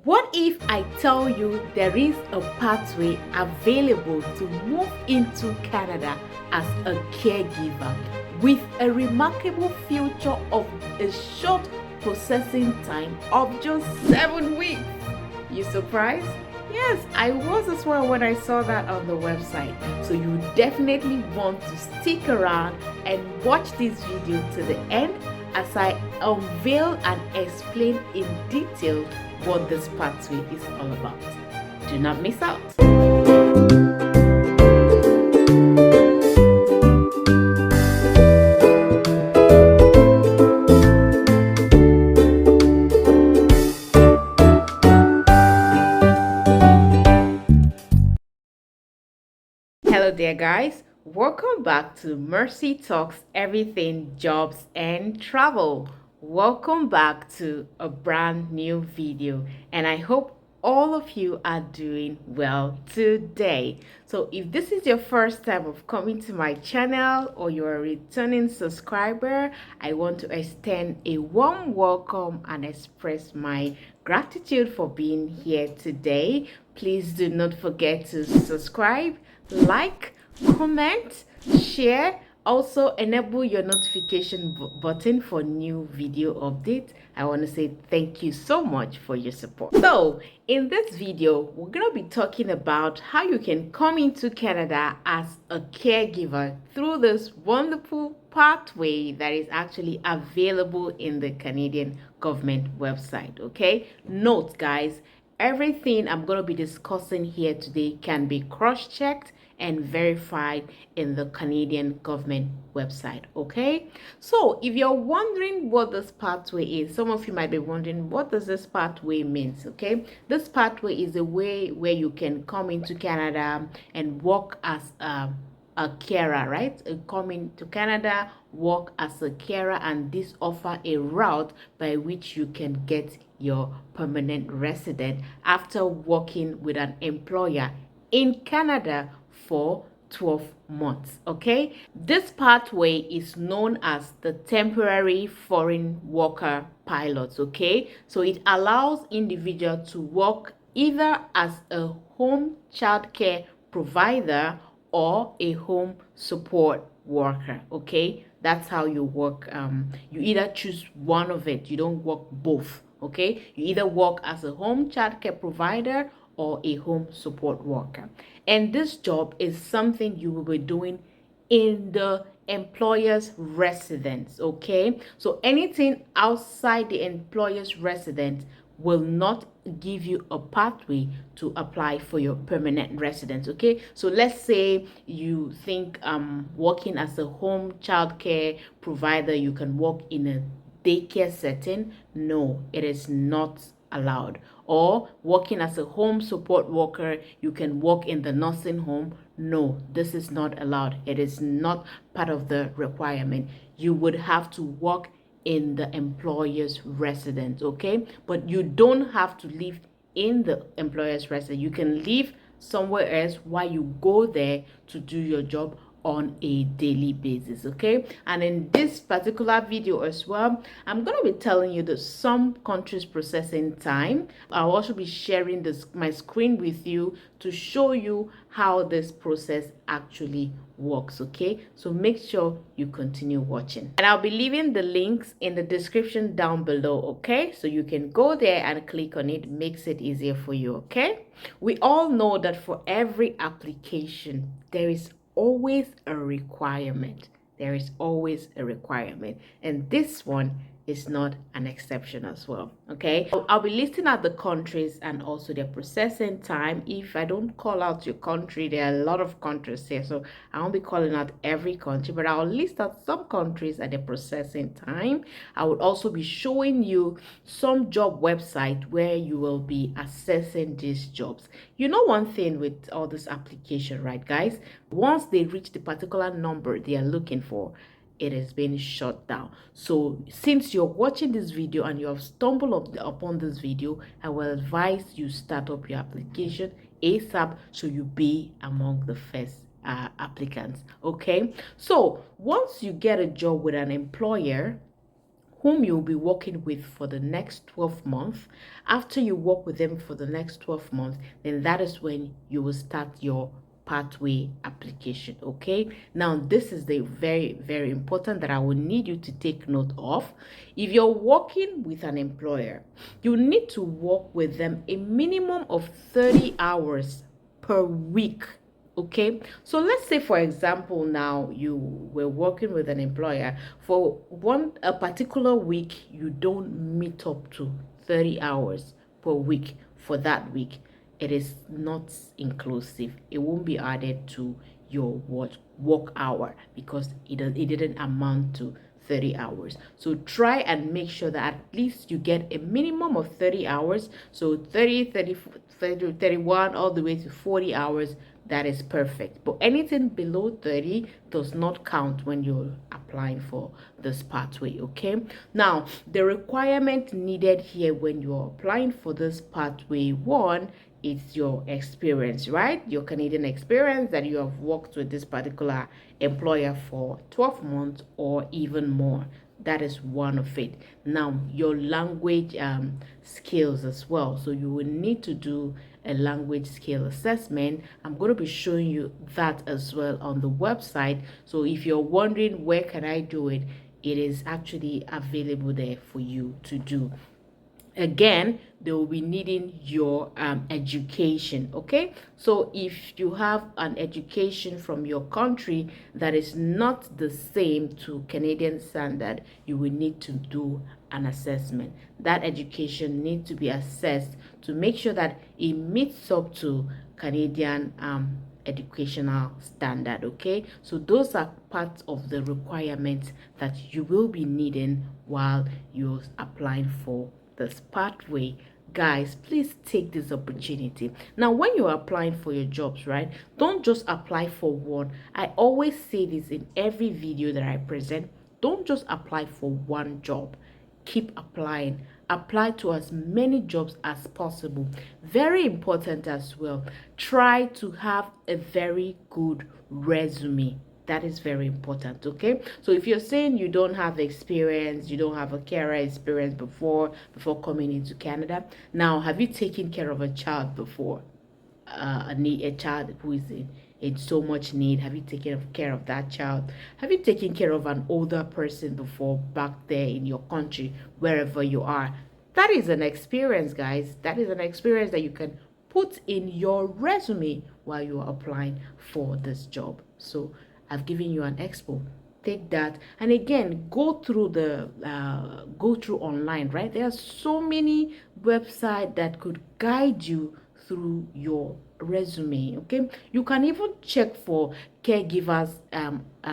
What if I tell you there is a pathway available to move into Canada as a caregiver with a remarkable future of a short processing time of just 7 weeks? You surprised? Yes, I was as well when I saw that on the website. So you definitely want to stick around and watch this video to the end as I unveil and explain in detail what this pathway is all about. Do not miss out. Hello there guys, welcome back to Mercy Talks Everything Jobs and Travel. Welcome back to a brand new video, and I hope all of you are doing well today. So if this is your first time of coming to my channel or you're a returning subscriber, I want to extend a warm welcome and express my gratitude for being here today. Please do not forget to subscribe, like, comment, share. Also enable your notification button for new video updates. I want to say thank you so much for your support. So in this video, we're going to be talking about how you can come into Canada as a caregiver through this wonderful pathway that is actually available in the Canadian government website. Okay, note guys, everything I'm going to be discussing here today can be cross-checked and verified in the Canadian government website. Okay, so if you're wondering what this pathway is, some of you might be wondering, what does this pathway means? Okay, this pathway is a way where you can come into Canada and work as a carer, right? Coming to Canada, work as a carer, and this offer a route by which you can get your permanent resident after working with an employer in Canada for 12 months. Okay, this pathway is known as the temporary foreign worker pilots. Okay, so it allows individuals to work either as a home childcare provider or a home support worker. Okay, that's how you work. You either choose one of it, you don't work both. Okay, you either work as a home childcare provider or a home support worker, and this job is something you will be doing in the employer's residence. Okay, so anything outside the employer's residence will not give you a pathway to apply for your permanent residence. Okay, so let's say you think working as a home childcare provider, you can work in a daycare setting. No, it is not allowed. Or working as a home support worker, you can work in the nursing home. No, this is not allowed. It is not part of the requirement. You would have to work in the employer's residence. Okay, but you don't have to live in the employer's residence. You can live somewhere else while you go there to do your job on a daily basis. Okay, and in this particular video as well, I'm going to be telling you that some countries processing time. I'll also be sharing my screen with you to show you how this process actually works. Okay, so make sure you continue watching, and I'll be leaving the links in the description down below. Okay, so you can go there and click on it. Makes it easier for you. Okay, we all know that for every application there is always a requirement. There is always a requirement, and this one is not an exception as well. Okay, I'll be listing out the countries and also their processing time. If I don't call out your country, there are a lot of countries here, so I won't be calling out every country, but I'll list out some countries and their processing time. I would also be showing you some job website where you will be assessing these jobs. You know, one thing with all this application, right guys, once they reach the particular number they are looking for, it has been shut down. So since you're watching this video and you have stumbled upon this video, I will advise you start up your application ASAP so you be among the first applicants. Okay, so once you get a job with an employer whom you'll be working with for the next 12 months. After you work with them for the next 12 months, then that is when you will start your pathway application. Okay, now this is the very important that I will need you to take note of. If you're working with an employer, you need to work with them a minimum of 30 hours per week. Okay, so let's say for example now you were working with an employer for a particular week, you don't meet up to 30 hours per week for that week. It is not inclusive. It won't be added to your work hour because it didn't amount to 30 hours. So try and make sure that at least you get a minimum of 30 hours. So 31 all the way to 40 hours. That is perfect. But anything below 30 does not count when you're applying for this pathway. Okay, now the requirement needed here when you're applying for this pathway, one, it's your experience, right? Your Canadian experience, that you have worked with this particular employer for 12 months or even more. That is one of it. Now your language skills as well, so you will need to do a language skill assessment. I'm going to be showing you that as well on the website. So if you're wondering where can I do it, it is actually available there for you to do. Again, they will be needing your education. Okay, so if you have an education from your country that is not the same to Canadian standard, you will need to do an assessment. That education needs to be assessed to make sure that it meets up to Canadian educational standard. Okay, so those are parts of the requirements that you will be needing while you're applying for this pathway. Guys, please take this opportunity. Now when you're applying for your jobs, right, don't just apply for one. I always say this in every video that I present. Don't just apply for one job. Keep applying. Apply to as many jobs as possible. Very important as well. Try to have a very good resume. That is very important. Okay, so if you're saying you don't have experience, you don't have a carer experience before coming into Canada, now have you taken care of a child before? A child who is in so much need? Have you taken care of that child? Have you taken care of an older person before back there in your country, wherever you are? That is an experience, guys. That is an experience that you can put in your resume while you are applying for this job. So I've given you an expo. Take that, and again, go through online, right? There are so many websites that could guide you through your resume. Okay, you can even check for caregivers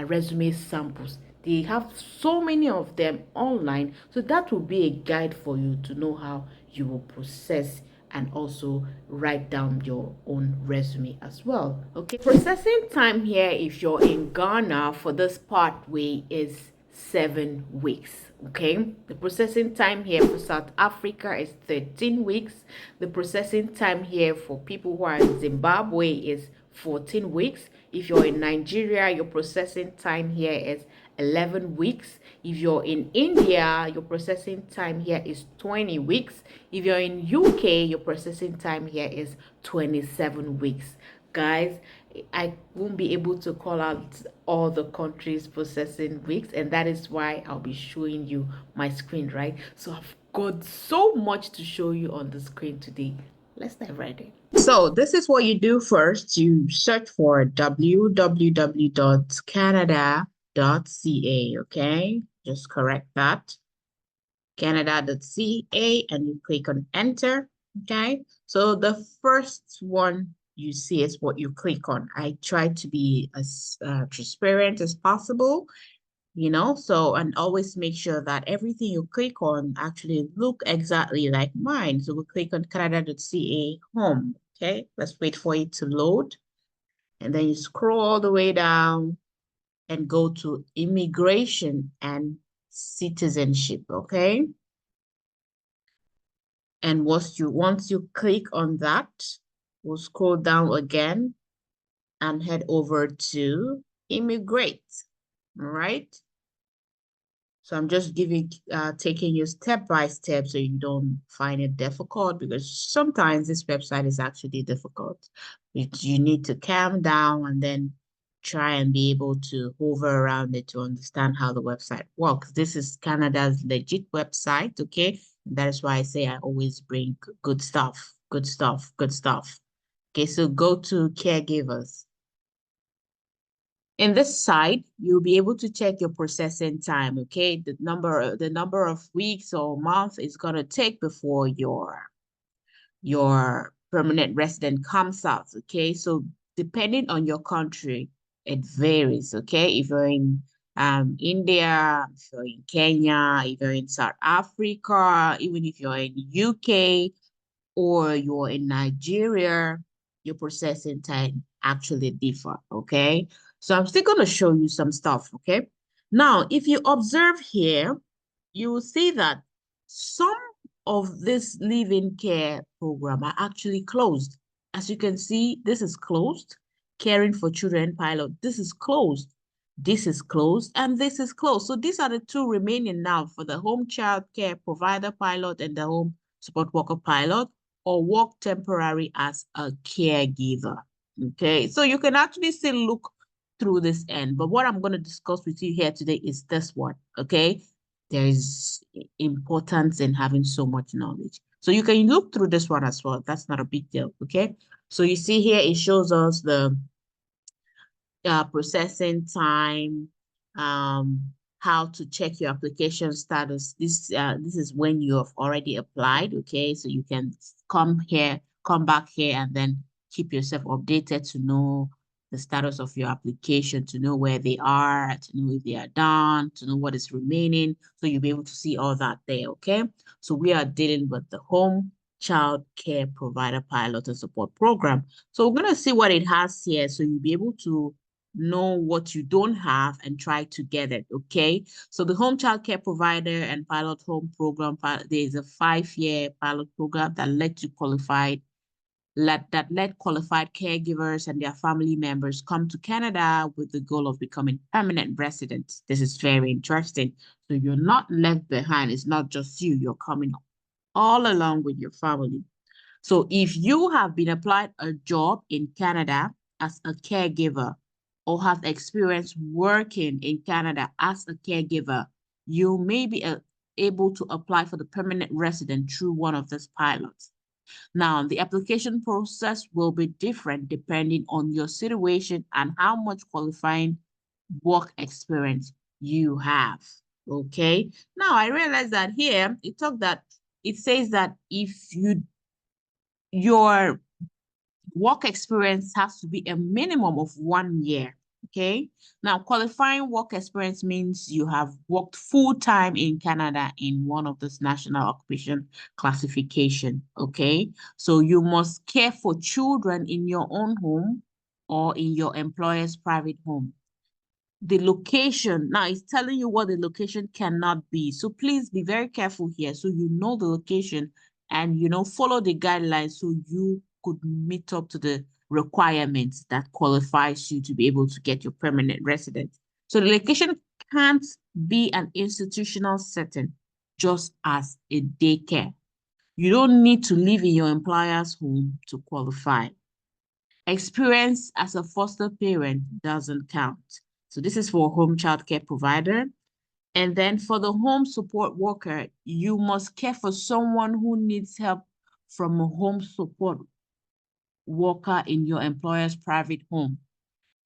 resume samples. They have so many of them online, so that will be a guide for you to know how you will process and also write down your own resume as well. Okay, processing time here if you're in Ghana for this pathway is 7 weeks. Okay, the processing time here for South Africa is 13 weeks. The processing time here for people who are in Zimbabwe is 14 weeks. If you're in Nigeria, your processing time here is 11 weeks. If you're in India, your processing time here is 20 weeks. If you're in UK, your processing time here is 27 weeks. Guys, I won't be able to call out all the countries processing weeks, and that is why I'll be showing you my screen, right? So I've got so much to show you on the screen today. Let's dive right in. So this is what you do first. You search for www.canada.ca, okay? Just correct that. Canada.ca, and you click on enter, okay? So the first one you see is what you click on. I try to be as transparent as possible, you know, so, and always make sure that everything you click on actually look exactly like mine. So we'll click on Canada.ca home, okay? Let's wait for it to load. And then you scroll all the way down and go to immigration and citizenship, okay? And once you click on that, we'll scroll down again and head over to immigrate. All right. So I'm just taking you step by step so you don't find it difficult, because sometimes this website is actually difficult. You need to calm down and then try and be able to hover around it to understand how the website works. This is Canada's legit website, okay? And that is why I say I always bring good stuff, good stuff, good stuff. Okay, so go to caregivers. In this side, you'll be able to check your processing time, okay? The number of weeks or months it's gonna take before your permanent resident comes out, okay? So depending on your country, it varies, okay? If you're in India, if you're in Kenya, if you're in South Africa, even if you're in UK, or you're in Nigeria, your processing time actually differ, okay? So I'm still going to show you some stuff, okay? Now, if you observe here, you will see that some of this live-in care program are actually closed. As you can see, this is closed. Caring for Children pilot, this is closed. This is closed, and this is closed. So these are the two remaining now for the home child care provider pilot and the home support worker pilot, or work temporary as a caregiver. Okay, so you can actually still look through this end, but what I'm going to discuss with you here today is this one. Okay, there is importance in having so much knowledge. So you can look through this one as well. That's not a big deal. Okay, so you see here it shows us the processing time, um, how to check your application status. This is when you have already applied, okay? So you can come back here and then keep yourself updated to know the status of your application, to know where they are, to know if they are done, to know what is remaining. So you'll be able to see all that there, okay? So we are dealing with the home child care provider pilot and support program. So we're going to see what it has here. So you'll be able to know what you don't have and try to get it, okay? So the home child care provider and pilot home program, there is a 5-year pilot program that let qualified caregivers and their family members come to Canada with the goal of becoming permanent residents. This is very interesting. So you're not left behind. It's not just you. You're coming all along with your family. So if you have been applied a job in Canada as a caregiver or have experience working in Canada as a caregiver, you may be able to apply for the permanent resident through one of these pilots. Now, the application process will be different depending on your situation and how much qualifying work experience you have. Okay. Now, I realize that here it says that if your work experience has to be a minimum of 1 year. Okay. Now, qualifying work experience means you have worked full-time in Canada in one of this national occupation classification. Okay. So you must care for children in your own home or in your employer's private home. The location, now it's telling you what the location cannot be. So please be very careful here. So you know the location and, follow the guidelines so you could meet up to the requirements that qualifies you to be able to get your permanent residence. So the location can't be an institutional setting, just as a daycare. You don't need to live in your employer's home to qualify. Experience as a foster parent doesn't count. So this is for home child care provider. And then for the home support worker, you must care for someone who needs help from a home support worker in your employer's private home.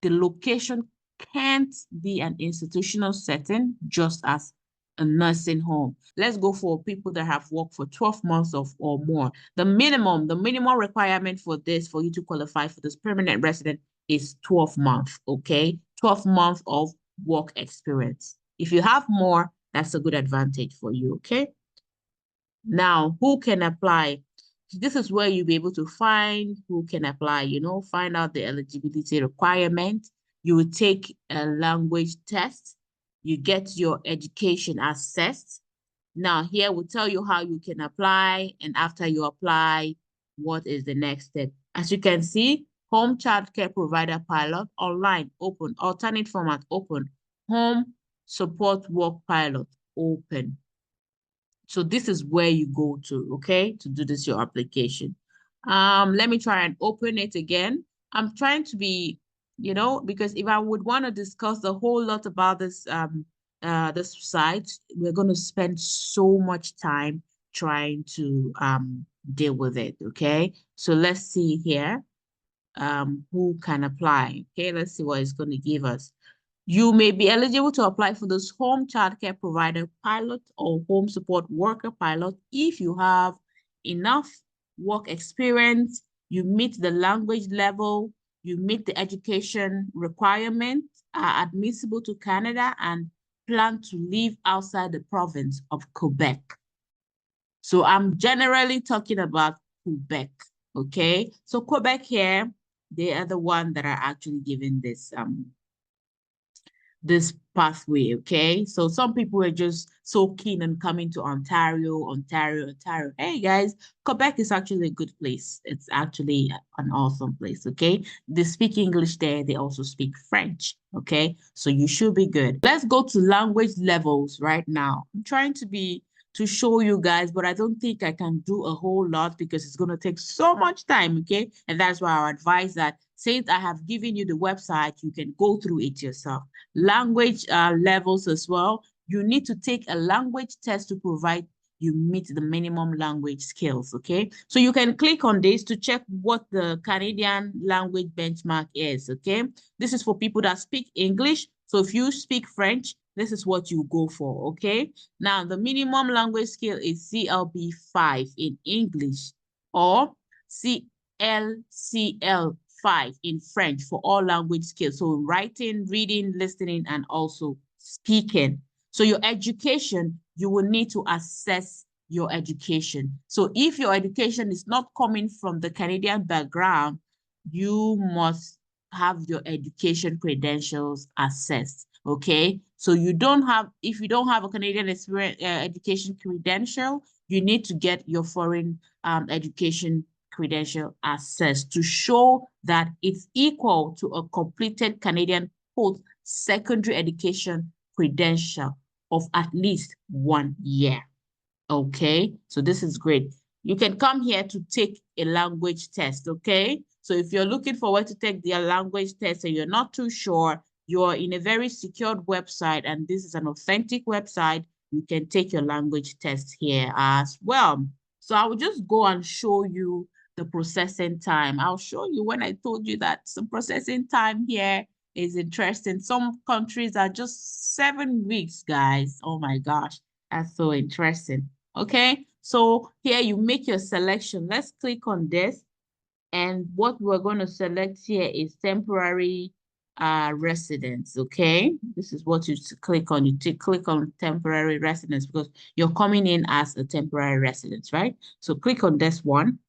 The location can't be an institutional setting, just as a nursing home. Let's go for people that have worked for 12 months or more. The minimum requirement for you to qualify for this permanent resident is 12 months, okay? 12 months of work experience. If you have more, that's a good advantage for you, okay? Now, who can apply? This is where you'll be able to find who can apply, find out the eligibility requirement. You will take a language test. You get your education assessed. Now, here we'll tell you how you can apply. And after you apply, what is the next step? As you can see, home child care provider pilot, online, open, alternate format, open, home support work pilot. open. So this is where you go to, okay, to do this, your application. Let me try and open it again. I'm trying to be, because if I would want to discuss a whole lot about this site, we're going to spend so much time trying to deal with it, okay? So let's see here, who can apply. Okay, let's see what it's going to give us. You may be eligible to apply for this home childcare provider pilot or home support worker pilot if you have enough work experience, you meet the language level, you meet the education requirement, are admissible to Canada, and plan to live outside the province of Quebec. So I'm generally talking about Quebec, okay? So Quebec here, they are the one that are actually giving this pathway, okay? So some people are just so keen on coming to Ontario. Hey guys, Quebec is actually a good place. It's actually an awesome place, okay? They speak English there. They also speak French, okay? So you should be good. Let's go to language levels right now. I'm trying to show you guys, but I don't think I can do a whole lot because it's going to take so much time, okay? And that's why I advise that since I have given you the website, you can go through it yourself. Language levels as well. You need to take a language test to provide you meet the minimum language skills, okay? So you can click on this to check what the Canadian language benchmark is, okay? This is for people that speak English. So if you speak French, this is what you go for, okay? Now, the minimum language skill is CLB 5 in English or CLCL 5 in French for all language skills. So writing, reading, listening, and also speaking. So your education, you will need to assess your education. So if your education is not coming from the Canadian background, you must have your education credentials assessed, okay? So if you don't have a Canadian experience, education credential, you need to get your foreign education credential assessed to show that it's equal to a completed Canadian post-secondary education credential of at least 1 year. Okay, so this is great. You can come here to take a language test, okay? So if you're looking forward to take the language test and you're not too sure, you're in a very secured website and this is an authentic website, you can take your language test here as well. So I will just go and show you the processing time. I'll show you when I told you that the processing time here is interesting. Some countries are just 7 weeks, guys. Oh my gosh, that's so interesting. Okay, so here you make your selection. Let's click on this. And what we're going to select here is temporary residence, okay? This is what you click on. You click on temporary residence because you're coming in as a temporary residence, right? So click on this one.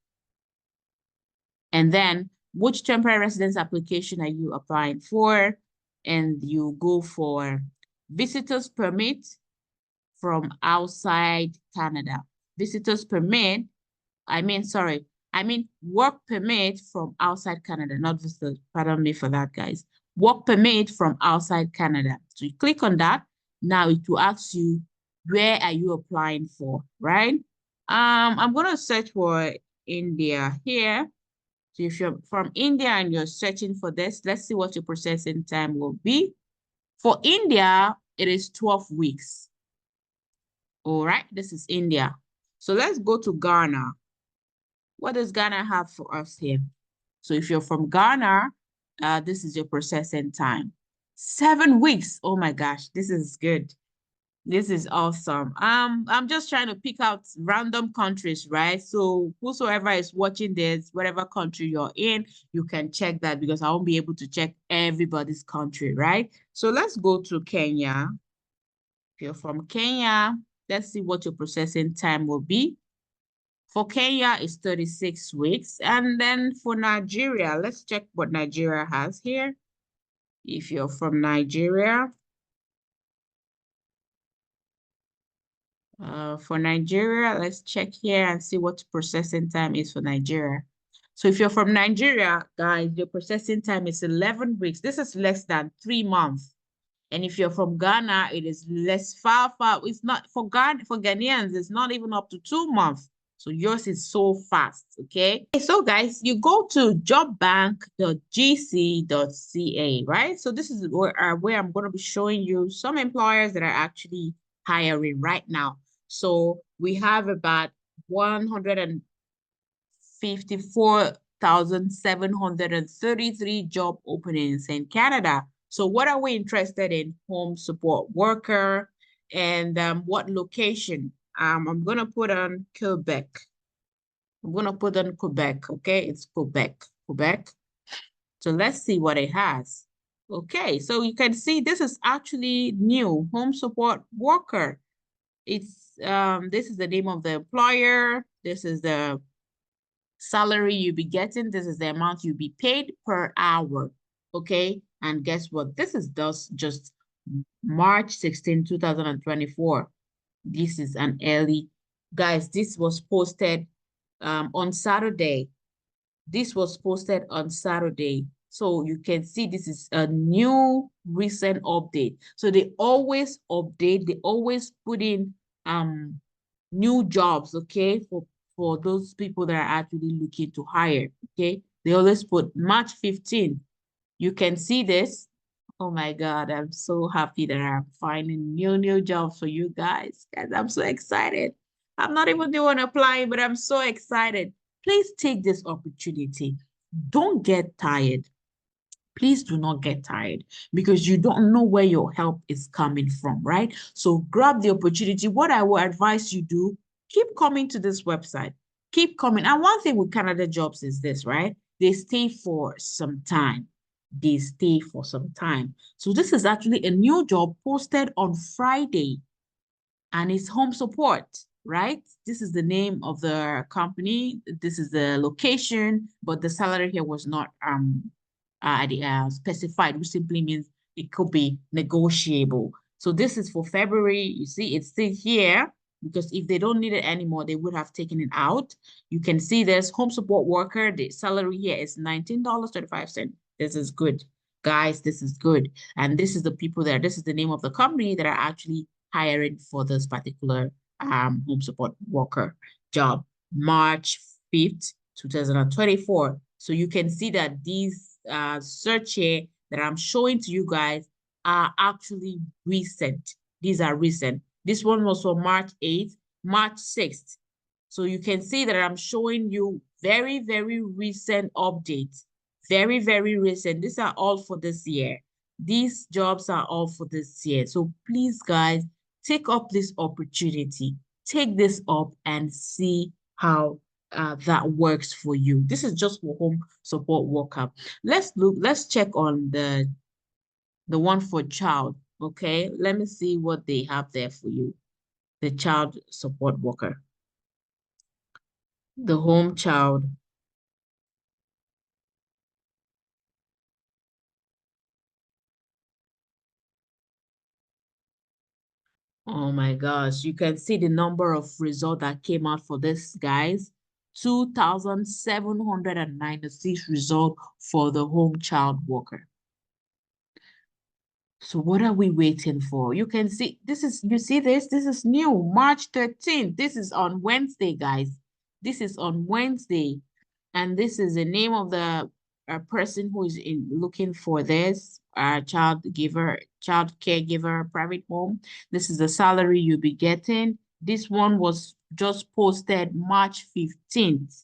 And then which temporary residence application are you applying for? And you go for visitor's permit from outside Canada. Visitors permit, I mean work permit from outside Canada, not visitors. Pardon me for that, guys. Work permit from outside Canada. So you click on that. Now it will ask you, where are you applying for, right? I'm going to search for India here. So if you're from India and you're searching for this, let's see what your processing time will be. For India, it is 12 weeks. All right, this is India. So let's go to Ghana. What does Ghana have for us here? So if you're from Ghana, this is your processing time. 7 weeks. Oh my gosh, this is good. This is awesome. I'm just trying to pick out random countries, right? So whosoever is watching this, whatever country you're in, you can check that because I won't be able to check everybody's country, right? So let's go to Kenya. If you're from Kenya, let's see what your processing time will be. For Kenya, it's 36 weeks. And then for Nigeria, let's check what Nigeria has here. If you're from Nigeria, for Nigeria, let's check here and see what processing time is for Nigeria. So if you're from Nigeria, guys, your processing time is 11 weeks. This is less than 3 months. And if you're from Ghana, it is less far. It's not for Ghanaians, it's not even up to 2 months. So yours is so fast, okay? So guys, you go to jobbank.gc.ca, right? So this is where I'm going to be showing you some employers that are actually hiring right now. So we have about 154,733 job openings in Canada. So what are we interested in? Home support worker and what location? I'm going to put on Quebec. I'm going to put on Quebec, okay? It's Quebec, Quebec. So let's see what it has. Okay, so you can see this is actually new, home support worker. It's this is the name of the employer. This is the salary you'll be getting. This is the amount you'll be paid per hour. Okay. And guess what? This is just March 16, 2024. This is an early, guys, this was posted on Saturday. This was posted on Saturday. So you can see this is a new recent update. So they always update, they always put in new jobs, okay, for those people that are actually looking to hire, okay? They always put March 15. You can see this. Oh my God, I'm so happy that I'm finding new jobs for you guys. Guys, I'm so excited. I'm not even doing applying, but I'm so excited. Please take this opportunity. Don't get tired. Please do not get tired because you don't know where your help is coming from, right? So grab the opportunity. What I will advise you do, keep coming to this website. Keep coming. And one thing with Canada Jobs is this, right? They stay for some time. They stay for some time. So this is actually a new job posted on Friday and it's home support, right? This is the name of the company. This is the location, but the salary here was not specified, which simply means it could be negotiable. So this is for February. You see, it's still here because if they don't need it anymore, they would have taken it out. You can see there's home support worker. The salary here is $19.35. This is good. Guys, this is good. And this is the people there. This is the name of the company that are actually hiring for this particular home support worker job, March 5th, 2024. So you can see that these search here that I'm showing to you guys are actually recent. These are recent. This one was for March 8th, March 6th. So you can see that I'm showing you very recent updates. Very recent. These are all for this year. These jobs are all for this year. So please, guys, take up this opportunity. Take this up and see how that works for you. This is just for home support worker. Let's check on the one for child. Okay, let me see what they have there for you. The child support worker, the home child. Oh my gosh, you can see the number of results that came out for this, guys. 2,796 results for the home child worker. So what are we waiting for? You can see you see this? This is new, March 13th. This is on Wednesday, guys. This is on Wednesday. And this is the name of the person who is looking for this child caregiver, private home. This is the salary you'll be getting. This one was just posted March 15th.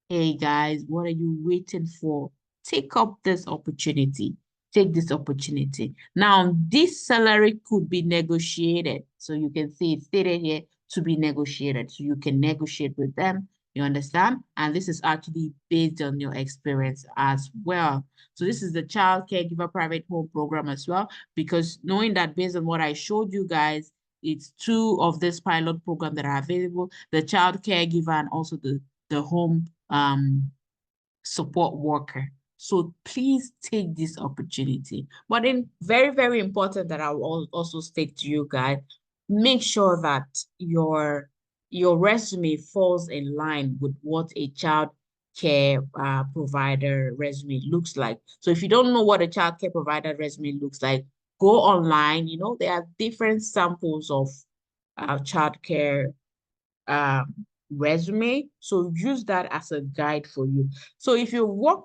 Hey guys, what are you waiting for? Take up this opportunity. Take this opportunity. Now, this salary could be negotiated. So you can see it stated here to be negotiated. So you can negotiate with them. You understand? And this is actually based on your experience as well. So this is the child caregiver private home program as well, because knowing that based on what I showed you guys, it's two of this pilot program that are available, the child caregiver and also the home support worker. So please take this opportunity. But then very important that I will also state to you guys, make sure that your resume falls in line with what a child care provider resume looks like. So if you don't know what a child care provider resume looks like, go online. There are different samples of childcare resume. So use that as a guide for you. So if you work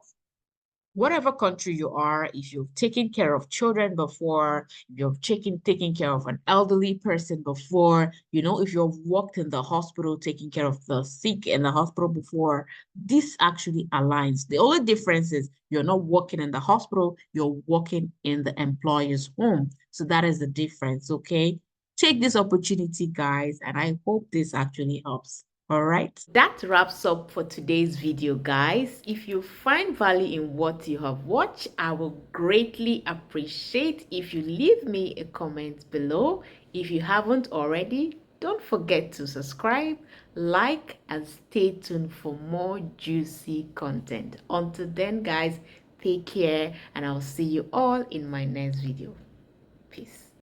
whatever country you are, if you've taken care of children before, if you've taken care of an elderly person before, if you've worked in the hospital taking care of the sick in the hospital before, this actually aligns. The only difference is you're not working in the hospital, you're working in the employer's home. So that is the difference, okay? Take this opportunity, guys, and I hope this actually helps. All right. That wraps up for today's video, guys. If you find value in what you have watched, I will greatly appreciate if you leave me a comment below. If you haven't already, don't forget to subscribe, like, and stay tuned for more juicy content. Until then, guys, take care, and I'll see you all in my next video. Peace.